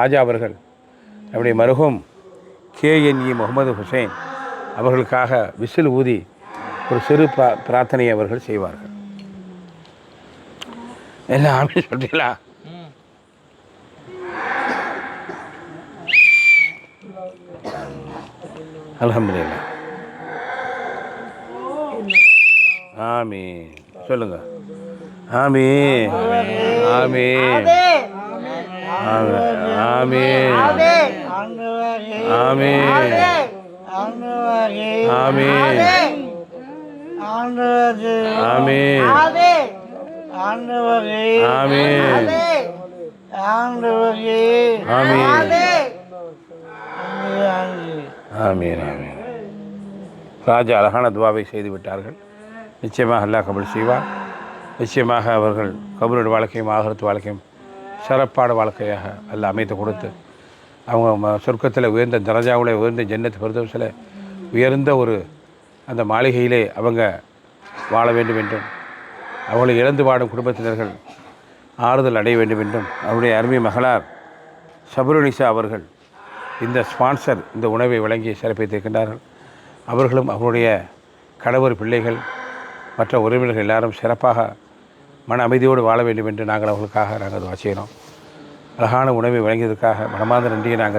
ராஜா அவர்கள் நம்முடைய மருகும் KNE முகமது ஹுசைன் அவர்களுக்காக விசில் ஊதி ஒரு சிறு பிரார்த்தனையை அவர்கள் செய்வார்கள். என்ன ஆமீன் சொல்றீங்களா? அல்ஹம்துலில்லாஹ். ஆமீன் சொல்லுங்க. ஆமீன் ஆமீன் ஆமீன் ஆமீன் ஆமீன் ஆமீன் ஆமீன் ஆமீன். ராஜா அழகான துவாவை செய்து விட்டார்கள். நிச்சயமாக அல்லாஹ் கபூல் செய்வார். நிச்சயமாக அவர்கள் கபூருடைய வாழ்க்கையும் ஆகிரத்து வாழ்க்கையும் சிறப்பான வாழ்க்கையாக அல்லாஹ் அமைத்து கொடுத்து அவங்க சொர்க்கத்தில் உயர்ந்த தரஜாவில் உயர்ந்த ஜன்னத் ஃபிர்தௌஸில் உயர்ந்த ஒரு அந்த மாளிகையிலே அவங்க வாழ வேண்டும் என்றும் அவர்களை இழந்து வாடும் குடும்பத்தினர்கள் ஆறுதல் அடைய வேண்டும் என்றும் அவருடைய அருமை மகளார் சபருனிசா அவர்கள் இந்த ஸ்பான்சர் இந்த உணவை வழங்கி சிறப்பித்திருக்கின்றார்கள். அவர்களும் அவருடைய கணவர் பிள்ளைகள் மற்ற உறவினர்கள் எல்லாரும் சிறப்பாக மன அமைதியோடு வாழ வேண்டும் என்று நாங்கள் அவர்களுக்காக துவா செய்கிறோம். அழகான உணவை வழங்கியதற்காக மனமார்ந்த நன்றியை நாங்கள்